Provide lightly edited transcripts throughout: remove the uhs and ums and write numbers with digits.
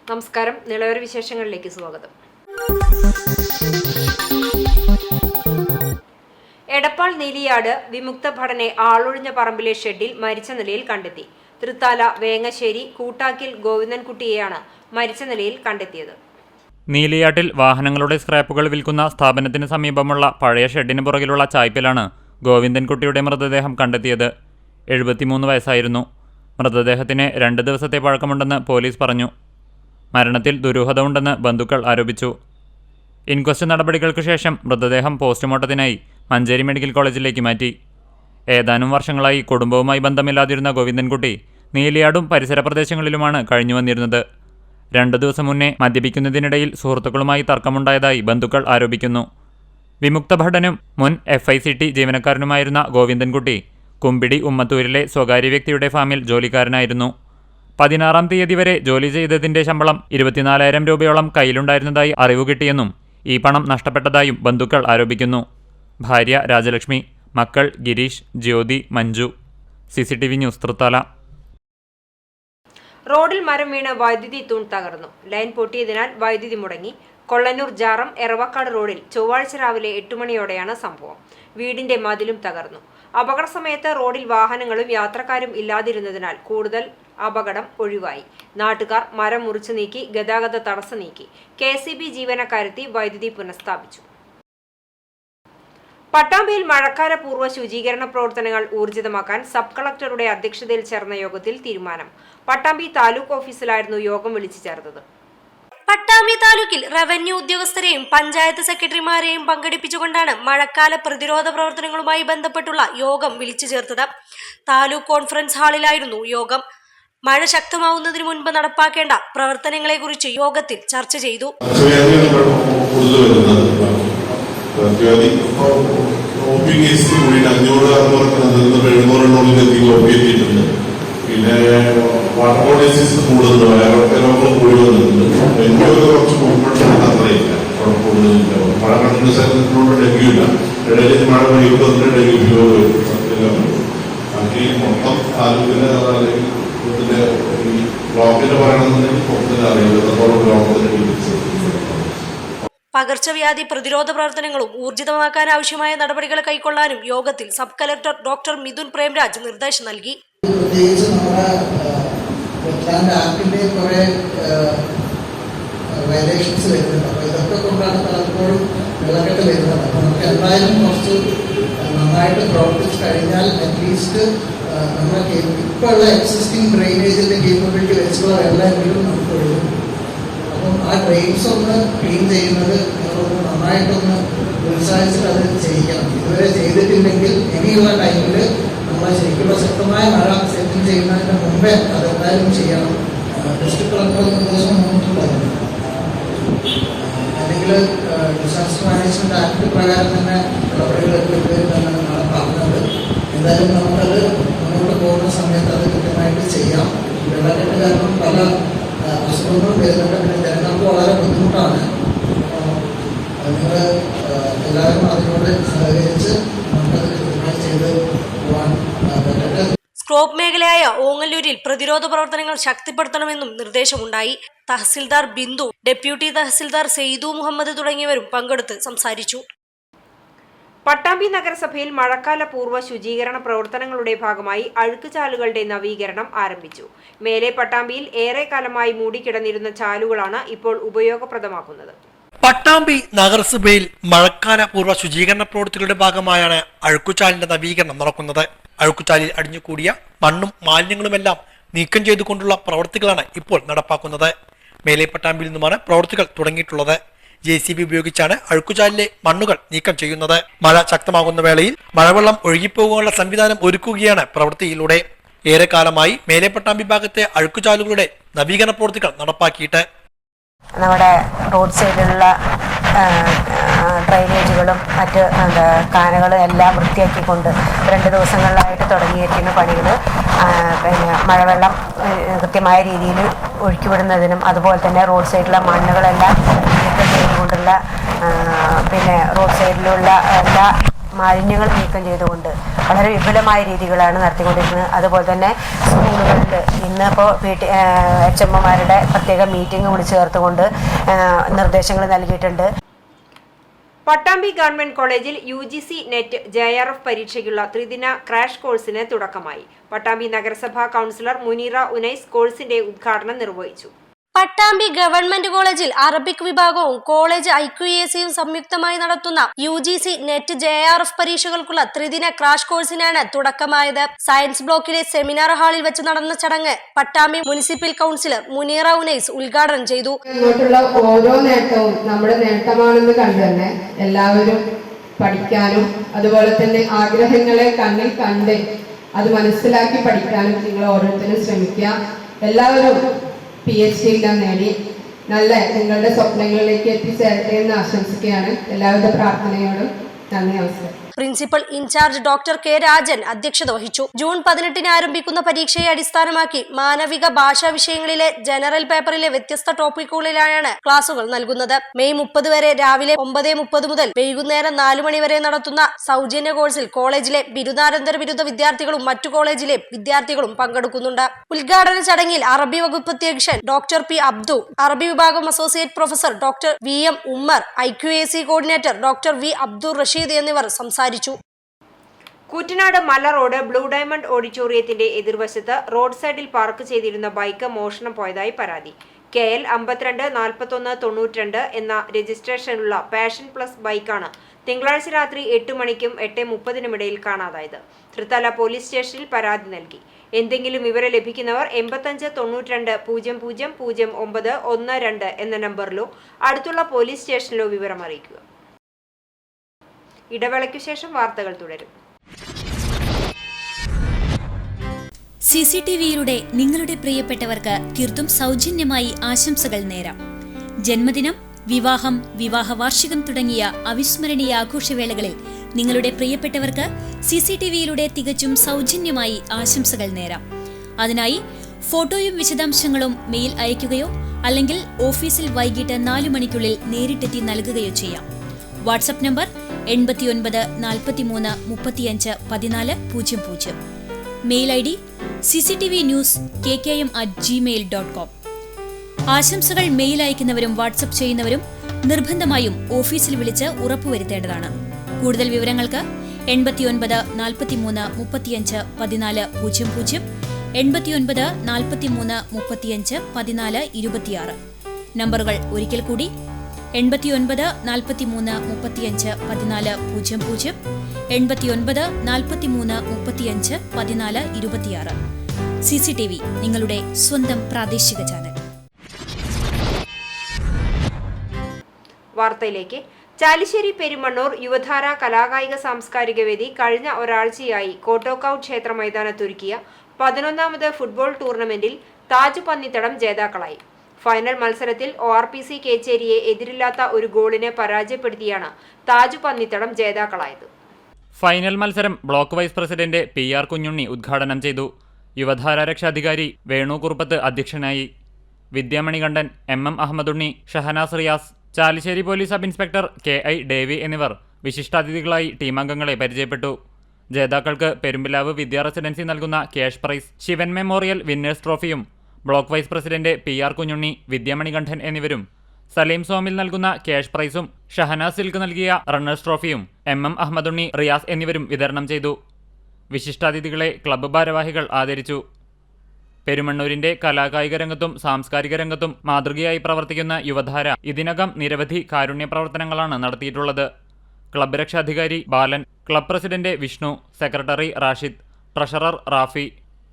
നമസ്കാരം. നിലവര വിശേഷങ്ങളിലേക്ക് സ്വാഗതം. എടപ്പാൾ നീലിയാട് വിമുക്ത ഭടനെ ആളൊഴിഞ്ഞ പറമ്പിലെ ഷെഡിൽ മരിച്ച നിലയിൽ കണ്ടെത്തി. തൃത്താല വേങ്ങശ്ശേരി കൂട്ടാക്കിൽ ഗോവിന്ദൻകുട്ടിയെയാണ് മരിച്ച നിലയിൽ കണ്ടെത്തിയത്. നീലിയാട്ടിൽ വാഹനങ്ങളുടെ സ്ക്രാപ്പുകൾ വിൽക്കുന്ന സ്ഥാപനത്തിന് സമീപമുള്ള പഴയ ഷെഡിന് പുറകിലുള്ള ചായ്പിലാണ് ഗോവിന്ദൻകുട്ടിയുടെ മൃതദേഹം കണ്ടെത്തിയത്. 73 വയസ്സായിരുന്നു. മൃതദേഹത്തിന് 2 ദിവസത്തെ പഴക്കമുണ്ടെന്ന് പോലീസ് പറഞ്ഞു. മരണത്തിൽ ദുരൂഹത ഉണ്ടെന്ന് ബന്ധുക്കൾ ആരോപിച്ചു. ഇൻക്വസ്റ്റ് നടപടികൾക്ക് ശേഷം മൃതദേഹം പോസ്റ്റ്മോർട്ടത്തിനായി മഞ്ചേരി മെഡിക്കൽ കോളേജിലേക്ക് മാറ്റി. ഏതാനും വർഷങ്ങളായി കുടുംബവുമായി ബന്ധമില്ലാതിരുന്ന ഗോവിന്ദൻകുട്ടി നീലിയാടും പരിസര പ്രദേശങ്ങളിലുമാണ് കഴിഞ്ഞു വന്നിരുന്നത്. 2 ദിവസം മുന്നേ മദ്യപിക്കുന്നതിനിടയിൽ സുഹൃത്തുക്കളുമായി തർക്കമുണ്ടായതായി ബന്ധുക്കൾ ആരോപിക്കുന്നു. വിമുക്ത ഭടനും മുൻ FICT ജീവനക്കാരനുമായിരുന്ന ഗോവിന്ദൻകുട്ടി കുമ്പിടി ഉമ്മത്തൂരിലെ സ്വകാര്യ വ്യക്തിയുടെ ഫാമിൽ ജോലിക്കാരനായിരുന്നു. 16-ാം തീയതി വരെ ജോലി ചെയ്തതിന്റെ ശമ്പളം 24,000 രൂപയോളം കയ്യിലുണ്ടായിരുന്നതായി അറിവ് കിട്ടിയെന്നും ഈ പണം നഷ്ടപ്പെട്ടതായും ബന്ധുക്കൾ ആരോപിക്കുന്നു. ഭാര്യ രാജലക്ഷ്മി, മക്കൾ ഗിരീഷ്, ജ്യോതി, മഞ്ജു. CCTV news Thrithala. റോഡിൽ മരം വീണ് വൈദ്യുതി തൂൺ തകർന്നു. ലൈൻ പൊട്ടിയതിനാൽ വൈദ്യുതി മുടങ്ങി. കൊള്ളന്നൂർ ജാറം എറവക്കാട് റോഡിൽ ചൊവ്വാഴ്ച രാവിലെ 8 മണിയോടെയാണ് സംഭവം. വീടിന്റെ മതിലും തകർന്നു. അപകട സമയത്ത് റോഡിൽ വാഹനങ്ങളും യാത്രക്കാരും ഇല്ലാതിരുന്നതിനാൽ കൂടുതൽ അപകടം ഒഴിവായി. നാട്ടുകാർ മരം മുറിച്ചു നീക്കി ഗതാഗത തടസ്സം നീക്കി. KCB ജീവനക്കാരെത്തി വൈദ്യുതി പുനഃസ്ഥാപിച്ചു. പട്ടാമ്പിയിൽ മഴക്കാല പൂർവ്വ ശുചീകരണ പ്രവർത്തനങ്ങൾ ഊർജിതമാക്കാൻ സബ് കളക്ടറുടെ അധ്യക്ഷതയിൽ ചേർന്ന യോഗത്തിൽ തീരുമാനം. പട്ടാമ്പി താലൂക്ക് ഓഫീസിലായിരുന്നു യോഗം വിളിച്ചു ചേർത്തത്. പട്ടാമ്പി താലൂക്കിൽ റവന്യൂ ഉദ്യോഗസ്ഥരെയും പഞ്ചായത്ത് സെക്രട്ടറിമാരെയും പങ്കെടുപ്പിച്ചുകൊണ്ടാണ് മഴക്കാല പ്രതിരോധ പ്രവർത്തനങ്ങളുമായി ബന്ധപ്പെട്ടുള്ള യോഗം വിളിച്ചു ചേർത്തത്. താലൂക്ക് കോൺഫറൻസ് ഹാളിലായിരുന്നു യോഗം. മഴ ശക്തമാവുന്നതിന് മുൻപ് നടപ്പാക്കേണ്ട പ്രവർത്തനങ്ങളെക്കുറിച്ച് യോഗത്തിൽ ചർച്ച ചെയ്തു. പിന്നെ വാട്ടർ ബോഡി ഡിസീസ് കൂടുതലുണ്ട്, കൂടി വന്നിട്ടുണ്ട്. ഡെങ്കു കുറച്ച് മുമ്പോട്ട് അത്രയില്ല, കൂടുതലില്ല. മഴ കണ്ടിന്യൂസ് ഡെങ്കിയില്ല. ഇടയിൽ മഴ പെയ്യുമ്പോൾ ഡെങ്കു ബാക്കി മൊത്തം താലൂക്കിന് അല്ലെങ്കിൽ ഇതിന്റെ ഈ ബ്ലോക്കിന് പറയണമെന്നുണ്ടെങ്കിൽ മൊത്തത്തിൽ അറിയില്ല ബ്ലോക്കത്തിന്. പകർച്ചവ്യാധി പ്രതിരോധ പ്രവർത്തനങ്ങളും ഊർജിതമാക്കാൻ ആവശ്യമായ നടപടികൾ കൈക്കൊള്ളാനും യോഗത്തിൽ sub collector doctor Mithun Premraj നിർദ്ദേശം നൽകി. പ്രത്യേകിച്ച് നമ്മുടെ വെറ്റ്ലാൻഡ് ആക്ടിന്റെ കുറെ വയലേഷൻസ് വരുന്നുണ്ട്. അപ്പോൾ ഇതൊക്കെ കൊണ്ടാണ് പലപ്പോഴും വെള്ളക്കെട്ട് വരുന്നത്. അപ്പോൾ നമുക്ക് എന്തായാലും കുറച്ച് നന്നായിട്ട് പ്രവർത്തിച്ച് കഴിഞ്ഞാൽ അറ്റ്ലീസ്റ്റ് നമ്മുടെ ഇപ്പോൾ ഉള്ള എക്സിസ്റ്റിംഗ് ഡ്രെയിനേജിന്റെ കേപ്പബിലിറ്റി വെച്ചുള്ള വെള്ളമെങ്കിലും നമുക്ക് ഒഴുകും. അപ്പം ആ ഡ്രെയിൻസ് ഒന്ന് ക്ലീൻ ചെയ്യുന്നത് നമ്മളൊന്ന് നന്നായിട്ടൊന്ന് പ്രോത്സാഹിച്ചിട്ട് അത് ചെയ്യിക്കണം. ഇതുവരെ ചെയ്തിട്ടില്ലെങ്കിൽ ഇനിയുള്ള ടൈമിൽ നമ്മൾ ശരിക്കുള്ള ശക്തമായ മഴ സെറ്റിൽ ചെയ്യുന്നതിന് മുമ്പേ അതെന്തായാലും ചെയ്യണം. ഡിസ്ട്രിക്ട് കളക്ടർ നിർദ്ദേശം വന്നിട്ടുണ്ടായിരുന്നു. അല്ലെങ്കിൽ ഡിസാസ്റ്റർ മാനേജ്മെന്റ് ആക്ട് പ്രകാരം തന്നെ നടപടികളൊക്കെ വരുമെന്നാണ് പറഞ്ഞത്. എന്തായാലും നമുക്കത് മുന്നോട്ട് പോകുന്ന സമയത്ത് അത് കൃത്യമായിട്ട് ചെയ്യാം. വെള്ളക്കെട്ട് കാരണം പല അസുഖങ്ങളും വരുന്നുണ്ട്. പിന്നെ ജനങ്ങൾക്ക് വളരെ ബുദ്ധിമുട്ടാണ്. നിങ്ങൾ എല്ലാവരും അതിനോട് സഹകരിച്ച് നമുക്കത് കൃത്യമായി ചെയ്ത് പോകാൻ പറ്റട്ടെ. സ്ക്രോപ്പ് മേഖലയായ ഓങ്ങല്ലൂരിൽ പ്രതിരോധ പ്രവർത്തനങ്ങൾ ശക്തിപ്പെടുത്തണമെന്നും നിർദ്ദേശമുണ്ടായി. തഹസിൽദാർ ബിന്ദു, ഡെപ്യൂട്ടി തഹസിൽദാർ സെയ്ദു മുഹമ്മദ് തുടങ്ങിയവരും പങ്കെടുത്ത് സംസാരിച്ചു. പട്ടാമ്പി നഗരസഭയിൽ മഴക്കാല പൂർവ്വ ശുചീകരണ പ്രവർത്തനങ്ങളുടെ ഭാഗമായി അഴുക്കുചാലുകളുടെ നവീകരണം ആരംഭിച്ചു. മേലെ പട്ടാമ്പിയിൽ ഏറെക്കാലമായി മൂടിക്കിടന്നിരുന്ന ചാലുകളാണ് ഇപ്പോൾ ഉപയോഗപ്രദമാക്കുന്നത്. പട്ടാമ്പി നഗരസഭയിൽ മഴക്കാല പൂർവ്വ ശുചീകരണ പ്രവൃത്തികളുടെ ഭാഗമായാണ് അഴുക്കുചാലിന്റെ നവീകരണം നടക്കുന്നത്. അഴുക്കുചാലിൽ അടിഞ്ഞുകൂടിയ മണ്ണും മാലിന്യങ്ങളുമെല്ലാം നീക്കം ചെയ്തുകൊണ്ടുള്ള പ്രവൃത്തികളാണ് ഇപ്പോൾ നടപ്പാക്കുന്നത്. മേലെ പട്ടാമ്പിയിൽ നിന്നുമാണ് പ്രവൃത്തികൾ തുടങ്ങിയിട്ടുള്ളത്. JCB ഉപയോഗിച്ചാണ് അഴുക്കുചാലിലെ മണ്ണുകൾ നീക്കം ചെയ്യുന്നത്. മഴ ശക്തമാകുന്ന വേളയിൽ മഴവെള്ളം ഒഴുകിപ്പോകാനുള്ള സംവിധാനം ഒരുക്കുകയാണ് പ്രവൃത്തിയിലൂടെ. ഏറെക്കാലമായി മേലെ പട്ടാമ്പി ഭാഗത്തെ അഴുക്കുചാലുകളുടെ നവീകരണ പ്രവൃത്തികൾ നടപ്പാക്കിയിട്ട് നമ്മുടെ റോഡ് സൈഡിലുള്ള ഡ്രൈനേജുകളും മറ്റ് കാനകളും എല്ലാം വൃത്തിയാക്കിക്കൊണ്ട് 2 ദിവസങ്ങളിലായിട്ട് തുടങ്ങിയിരിക്കുന്ന പണികൾ പിന്നെ മഴവെള്ളം കൃത്യമായ രീതിയിൽ ഒഴുക്കിവിടുന്നതിനും അതുപോലെ തന്നെ റോഡ് സൈഡിലുള്ള മണ്ണുകളെല്ലാം നീക്കം ചെയ്തുകൊണ്ടുള്ള പിന്നെ റോഡ് സൈഡിലുള്ള എല്ലാ മാലിന്യങ്ങൾ നീക്കം ചെയ്തുകൊണ്ട് വളരെ വിപുലമായ രീതികളാണ് നടത്തിക്കൊണ്ടിരിക്കുന്നത്. അതുപോലെ തന്നെ സ്കൂളുകളിൽ ഇന്നിപ്പോൾ HMമാരുടെ പ്രത്യേക മീറ്റിംഗ് വിളിച്ചു ചേർത്തുകൊണ്ട് നിർദ്ദേശങ്ങൾ നൽകിയിട്ടുണ്ട്. പട്ടാമ്പി ഗവൺമെന്റ് കോളേജിൽ UGC നെറ്റ് JRF പരീക്ഷയ്ക്കുള്ള ത്രിദിന ക്രാഷ് കോഴ്സിന് തുടക്കമായി. പട്ടാമ്പി നഗരസഭാ കൗൺസിലർ മുനീറ ഉനൈസ് കോഴ്സിന്റെ ഉദ്ഘാടനം നിർവഹിച്ചു. പട്ടാമ്പി ഗവൺമെന്റ് കോളേജിൽ അറബിക് വിഭാഗവും കോളേജ് IQACയും സംയുക്തമായി നടത്തുന്ന UGC നെറ്റ് JRF പരീക്ഷകൾക്കുള്ള ത്രിദിന ക്രാഷ് കോഴ്സിനാണ് തുടക്കമായത്. സയൻസ് ബ്ലോക്കിലെ സെമിനാർ ഹാളിൽ വെച്ച് നടന്ന ചടങ്ങ് പട്ടാമ്പി മുനിസിപ്പൽ കൗൺസിലർ മുനീറ ഉനൈസ് ഉദ്ഘാടനം ചെയ്തു. ഇങ്ങോട്ടുള്ള ഓരോ നേട്ടവും നമ്മുടെ നേട്ടമാണെന്ന് കണ്ടു തന്നെ എല്ലാവരും പഠിക്കാനും അതുപോലെ തന്നെ ആഗ്രഹങ്ങളെ കണ്ണിൽ കണ്ട് അത് മനസ്സിലാക്കി പഠിക്കാനും നിങ്ങൾ ഓരോരുത്തരും ശ്രമിക്കുക. എല്ലാവരും PhD നേടി നല്ല നിങ്ങളുടെ സ്വപ്നങ്ങളിലേക്ക് എത്തിച്ചേരട്ടെ എന്ന് ആശംസിക്കുകയാണ്. എല്ലാവരുടെ പ്രാർത്ഥനയോടും നന്ദി, നമസ്കാരം. Principal incharge doctor K. Rajan അധ്യക്ഷത വഹിച്ചു. ജൂൺ 18 ആരംഭിക്കുന്ന പരീക്ഷയെ അടിസ്ഥാനമാക്കി മാനവിക ഭാഷാ വിഷയങ്ങളിലെ ജനറൽ പേപ്പറിലെ വ്യത്യസ്ത ടോപ്പിക്കുകളിലാണ് ക്ലാസുകൾ നൽകുന്നത്. മെയ് 30 വരെ രാവിലെ 9:30 മുതൽ വൈകുന്നേരം 4 മണി വരെ നടത്തുന്ന സൗജന്യ കോഴ്സിൽ കോളേജിലെ ബിരുദാനന്തര ബിരുദ വിദ്യാർത്ഥികളും മറ്റു കോളേജിലെ വിദ്യാർത്ഥികളും പങ്കെടുക്കുന്നുണ്ട്. ഉദ്ഘാടന ചടങ്ങിൽ അറബി വകുപ്പ് അധ്യക്ഷൻ ഡോക്ടർ P. അബ്ദു, അറബി വിഭാഗം associate professor doctor VM Ummer, IQAC coordinator doctor V. Abdul Rasheed എന്നിവർ സംസാരിച്ചു. കൂറ്റനാട് മല റോഡ് ബ്ലൂ ഡയമണ്ട് ഓഡിറ്റോറിയത്തിന്റെ എതിർവശത്ത് റോഡ് സൈഡിൽ പാർക്ക് ചെയ്തിരുന്ന ബൈക്ക് മോഷണം പോയതായി പരാതി. KL 524192 എന്ന രജിസ്ട്രേഷനുള്ള പാഷൻ പ്ലസ് ബൈക്കാണ് തിങ്കളാഴ്ച രാത്രി 8 മണിക്കും 8:30 ഇടയിൽ കാണാതായത്. തൃത്തല പോലീസ് സ്റ്റേഷനിൽ പരാതി നൽകി. എന്തെങ്കിലും വിവരം ലഭിക്കുന്നവർ 8592 000912 എന്ന നമ്പറിലോ അടുത്തുള്ള പോലീസ് സ്റ്റേഷനിലോ വിവരം അറിയിക്കുക. ഇടവേളയ്ക്കു ശേഷം വാർത്തകൾ തുടരും. CCTVയിലൂടെ നിങ്ങളുടെ പ്രിയപ്പെട്ടവർക്ക് തീർത്തും സൗജന്യമായി ആശംസകൾ നേരാം. ജന്മദിനം, വിവാഹം, വിവാഹ വാർഷികം തുടങ്ങിയ അവിസ്മരണീയ ആഘോഷവേളകളിൽ നിങ്ങളുടെ പ്രിയപ്പെട്ടവർക്ക് CCTVയിലൂടെ തികച്ചും സൗജന്യമായി ആശംസകൾ നേരാം. അതിനായി ഫോട്ടോയും വിശദാംശങ്ങളും മെയിൽ അയയ്ക്കുകയോ അല്ലെങ്കിൽ ഓഫീസിൽ വൈകിട്ട് 4 മണിക്കുള്ളിൽ നേരിട്ടെത്തി നൽകുകയോ ചെയ്യാം. WhatsApp number 89 43 35 14 00. Mail ID cctvnews@gmail.com. ആശംസകൾ മെയിൽ അയക്കുന്നവരും വാട്സ്ആപ്പ് ചെയ്യുന്നവരും നിർബന്ധമായും ഓഫീസിൽ വിളിച്ച് ഉറപ്പുവരുത്തേണ്ടതാണ്. കൂടുതൽ വിവരങ്ങൾക്ക് 89 43 35 14 00, 89 43 35 14 26. നമ്പറുകൾ ഒരിക്കൽ കൂടി 89 43 35 14 00, 89 43 35 14 26. CCTV, നിങ്ങളുടെ സ്വന്തം പ്രാദേശിക ചാനൽ. വാർത്തയിലേക്ക്. ചാലിശ്ശേരി പെരുമണ്ണൂർ യുവധാര കലാകായിക സാംസ്കാരിക വേദി കഴിഞ്ഞ ഒരാഴ്ചയായി കോട്ടോക്കാവ് ക്ഷേത്ര മൈതാനത്തൊരുക്കിയ 11ാമത് ഫുട്ബോൾ ടൂർണമെന്റിൽ താജ് പന്നിത്തടം ജേതാക്കളായി. ഫൈനൽ മത്സരത്തിൽ ORPC കേച്ചേരിയെ എതിരില്ലാത്ത ഒരു ഗോളിന് പരാജയപ്പെടുത്തിയാണ് താജ് പന്നിത്തടം ജേതാക്കളായത്. ഫൈനൽ മത്സരം block vice president PR Kunhunni ഉദ്ഘാടനം ചെയ്തു. യുവധാര രക്ഷാധികാരി വേണു കുറുപ്പത്ത് അധ്യക്ഷനായി. Vidyamanikandan, MM Ahammadunni, Shahanas Riyas, Chalissery police sub inspector KI Davy എന്നിവർ വിശിഷ്ടാതിഥികളായി ടീമംഗങ്ങളെ പരിചയപ്പെട്ടു. ജേതാക്കൾക്ക് പെരുമ്പിലാവ് വിദ്യാ റെസിഡൻസി നൽകുന്ന cash prize, Shivan memorial winners ട്രോഫിയും block vice president PR Kunhunni, Vidyamanikandan എന്നിവരും, സലീം സോമിൽ നൽകുന്ന ക്യാഷ് പ്രൈസും ഷഹനാസ് സിൽക്ക് നൽകിയ റണ്ണേഴ്സ് ട്രോഫിയും MM അഹമ്മദുണ്ണി, റിയാസ് എന്നിവരും വിതരണം ചെയ്തു. വിശിഷ്ടാതിഥികളെ ക്ലബ്ബ് ഭാരവാഹികൾ ആദരിച്ചു. പെരുമണ്ണൂരിന്റെ കലാകായിക രംഗത്തും സാംസ്കാരിക രംഗത്തും മാതൃകയായി പ്രവർത്തിക്കുന്ന യുവധാര ഇതിനകം നിരവധി കാരുണ്യ പ്രവർത്തനങ്ങളാണ് നടത്തിയിട്ടുള്ളത്. ക്ലബ്ബ് രക്ഷാധികാരി Balan, club president Vishnu, secretary Rashid, treasurer Rafi,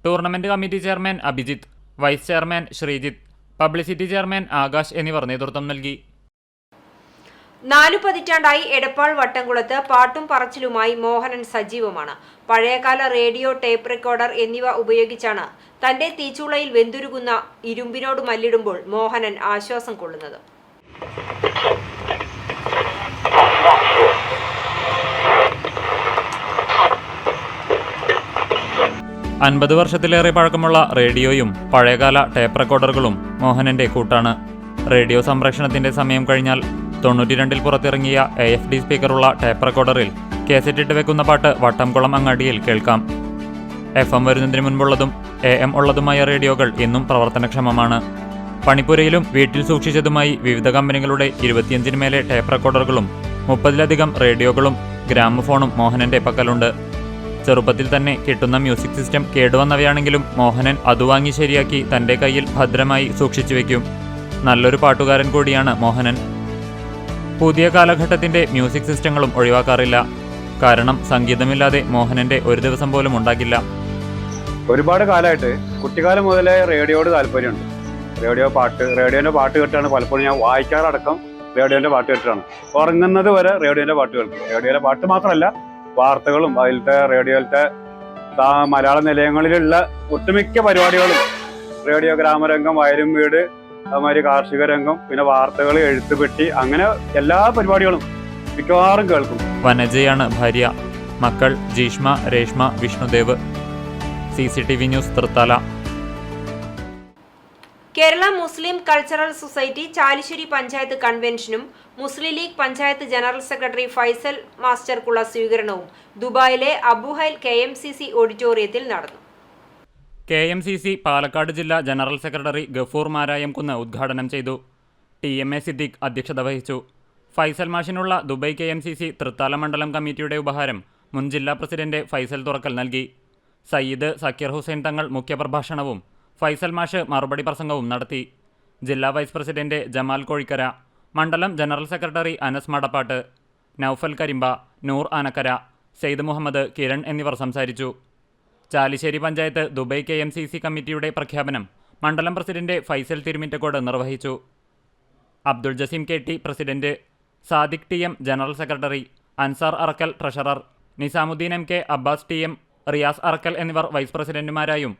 tournament committee chairman Abhijith, vice chairman Sreejith, publicity chairman Akash എന്നിവർ നേതൃത്വം നൽകി. 4 പതിറ്റാണ്ടായി എടപ്പാൾ വട്ടംകുളത്ത് പാട്ടും പറച്ചിലുമായി മോഹനൻ സജീവമാണ്. പഴയകാല റേഡിയോ, ടേപ്പ് റെക്കോർഡർ എന്നിവ ഉപയോഗിച്ചാണ് തന്റെ തീച്ചുളയിൽ വെന്തുരുകുന്ന ഇരുമ്പിനോട് മല്ലിടുമ്പോൾ മോഹനൻ ആശ്വാസം കൊള്ളുന്നത്. 50 വർഷത്തിലേറെ പഴക്കമുള്ള റേഡിയോയും പഴയകാല ടേപ്പ് റെക്കോർഡറുകളും മോഹനന്റെ കൂട്ടാണ്. റേഡിയോ സംപ്രേഷണത്തിന്റെ സമയം കഴിഞ്ഞാൽ 92-ൽ പുറത്തിറങ്ങിയ AFD സ്പീക്കറുള്ള ടേപ്പ് റെക്കോർഡറിൽ കേസറ്റിട്ട് വെക്കുന്ന പാട്ട് വട്ടംകുളം അങ്ങാടിയിൽ കേൾക്കാം. FM വരുന്നതിന് മുൻപുള്ളതും AM ഉള്ളതുമായ റേഡിയോകൾ ഇന്നും പ്രവർത്തനക്ഷമമാണ്. പണിപ്പുരയിലും വീട്ടിൽ സൂക്ഷിച്ചതുമായി വിവിധ കമ്പനികളുടെ 25 മേലെ ടേപ്പ് റെക്കോർഡറുകളും 30-ലധികം റേഡിയോകളും ഗ്രാമഫോണും മോഹനന്റെ പക്കലുണ്ട്. ചെറുപ്പത്തിൽ തന്നെ കിട്ടുന്ന മ്യൂസിക് സിസ്റ്റം കേടുവന്നവയാണെങ്കിലും മോഹനൻ അത് വാങ്ങി ശരിയാക്കി തന്റെ കയ്യിൽ ഭദ്രമായി സൂക്ഷിച്ചു വയ്ക്കും. നല്ലൊരു പാട്ടുകാരൻ കൂടിയാണ് മോഹനൻ. പുതിയ കാലഘട്ടത്തിന്റെ മ്യൂസിക് സിസ്റ്റങ്ങളും ഒഴിവാക്കാറില്ല. കാരണം സംഗീതമില്ലാതെ മോഹനന്റെ ഒരു ദിവസം പോലും ഉണ്ടാകില്ല. ഒരുപാട് കാലമായിട്ട് കുട്ടിക്കാലം മുതലേ റേഡിയോയോട് താല്പര്യമുണ്ട്. റേഡിയോന്റെ പാട്ട് കേട്ടാണ് പലപ്പോഴും ഞാൻ വായിക്കാറടക്കം റേഡിയോന്റെ പാട്ട് കേട്ടിട്ടാണ്. ഉറങ്ങുന്നത് വരെ റേഡിയോന്റെ പാട്ട് കേൾക്കും. റേഡിയോയിലെ പാട്ട് മാത്രമല്ല, വാർത്തകളും റേഡിയോയിലത്തെ മലയാള നിലയങ്ങളിലുള്ള ഒട്ടുമിക്ക പരിപാടികളും, റേഡിയോ ഗ്രാമരംഗം, വയലും വീട്, അതുമാതിരി കാർഷിക രംഗം, പിന്നെ വാർത്തകൾ, എഴുത്തുപെട്ടി, അങ്ങനെ എല്ലാ പരിപാടികളും മിക്കവാറും കേൾക്കും. വനജയാണ് ഭാര്യ. മക്കൾ Jeeshma, Reshma, Vishnudev. CCTV news Thrithala. Kerala Muslim cultural society Chalissery panchayat കൺവെൻഷനും Muslim League panchayat general secretary Faisal മാസ്റ്റർക്കുള്ള സ്വീകരണവും ദുബായിലെ അബുഹൈൽ KMCC ഓഡിറ്റോറിയത്തിൽ നടന്നു. KMCC പാലക്കാട് ജില്ലാ ജനറൽ സെക്രട്ടറി ഗഫൂർ മാരായംകുന്ന് ഉദ്ഘാടനം ചെയ്തു. TMA സിദ്ദീഖ് അധ്യക്ഷത വഹിച്ചു. ഫൈസൽ മാഷിനുള്ള ദുബായ് KMCC തൃത്താല മണ്ഡലം കമ്മിറ്റിയുടെ ഉപഹാരം മുൻ ജില്ലാ പ്രസിഡന്റ് ഫൈസൽ തുറക്കൽ നൽകി. സയ്യിദ് സക്കീർ ഹുസൈൻ തങ്ങൾ മുഖ്യപ്രഭാഷണവും ഫൈസൽ മാഷ് മറുപടി പ്രസംഗവും നടത്തി. ജില്ലാ വൈസ് പ്രസിഡന്റ് ജമാൽ കോഴിക്കര, മണ്ഡലം ജനറൽ സെക്രട്ടറി അനസ് മടപ്പാട്ട്, നൌഫൽ കരിമ്പ, നൂർ ആനക്കര, സെയ്ദ് മുഹമ്മദ്, കിരൺ എന്നിവർ സംസാരിച്ചു. ചാലിശ്ശേരി പഞ്ചായത്ത് ദുബായ് KMCC കമ്മിറ്റിയുടെ പ്രഖ്യാപനം മണ്ഡലം പ്രസിഡന്റ് ഫൈസൽ തിരുമിറ്റക്കോട് നിർവഹിച്ചു. Abdul Jaseem KT president, Sadiq TM general secretary, Ansar Arakkal treasurer, Nizamudheen MK, Abbas TM, Riyas Arakkal എന്നിവർ വൈസ് പ്രസിഡന്റുമാരായും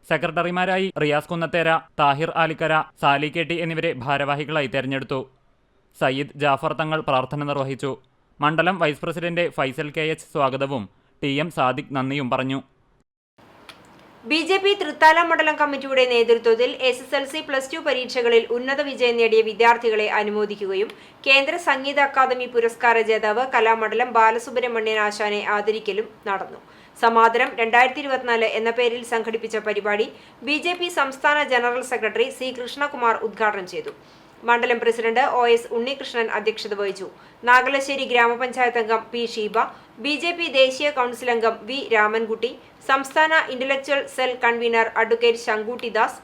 സെക്രട്ടറിമാരായി റിയാസ് കുന്നത്തേര, താഹിർ ആലിക്കര, സാലി KT എന്നിവരെ ഭാരവാഹികളായി തെരഞ്ഞെടുത്തു. സയ്യിദ് ജാഫർ തങ്ങൾ പ്രാർത്ഥന നിർവഹിച്ചു. മണ്ഡലം വൈസ് പ്രസിഡന്റ് ഫൈസൽ KH സ്വാഗതവും TM സാദിഖ് നന്ദിയും പറഞ്ഞു. BJP തൃത്താല മണ്ഡലം കമ്മിറ്റിയുടെ നേതൃത്വത്തിൽ SSLC+2 പരീക്ഷകളിൽ ഉന്നത വിജയം നേടിയ വിദ്യാർത്ഥികളെ അനുമോദിക്കുകയും കേന്ദ്ര സംഗീത അക്കാദമി പുരസ്കാര ജേതാവ് കലാമണ്ഡലം ബാലസുബ്രഹ്മണ്യൻ ആശാനെ ആദരിക്കലും നടന്നു. സമാദരം 2024 എന്ന പേരിൽ സംഘടിപ്പിച്ച പരിപാടി BJP സംസ്ഥാന ജനറൽ സെക്രട്ടറി C കൃഷ്ണകുമാർ ഉദ്ഘാടനം ചെയ്തു. മണ്ഡലം പ്രസിഡന്റ് OS ഉണ്ണികൃഷ്ണൻ അധ്യക്ഷത വഹിച്ചു. നാഗലശ്ശേരി ഗ്രാമപഞ്ചായത്ത് അംഗം P ഷീബ, BJP ദേശീയ കൗൺസിൽ അംഗം V രാമൻകുട്ടി, സംസ്ഥാന intellectual cell convener advocate Sankutty Das,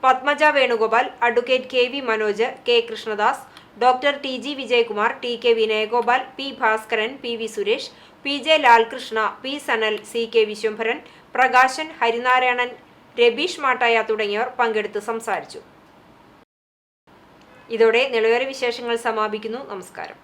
Padmaja Venugopal, advocate KV Manoj, K Krishnadas, doctor TG Vijayakumar, TK Vinayagopal, P Bhaskaran, PV Suresh, PJ Lalkrishna, P Sanal, CK Vishwambharan, Prakashan, Harinarayanan, Rabeesh Mattaya തുടങ്ങിയവർ പങ്കെടുത്ത് സംസാരിച്ചു. ഇതോടെ നിളവേറെ വിശേഷങ്ങൾ സമാപിക്കുന്നു. നമസ്കാരം.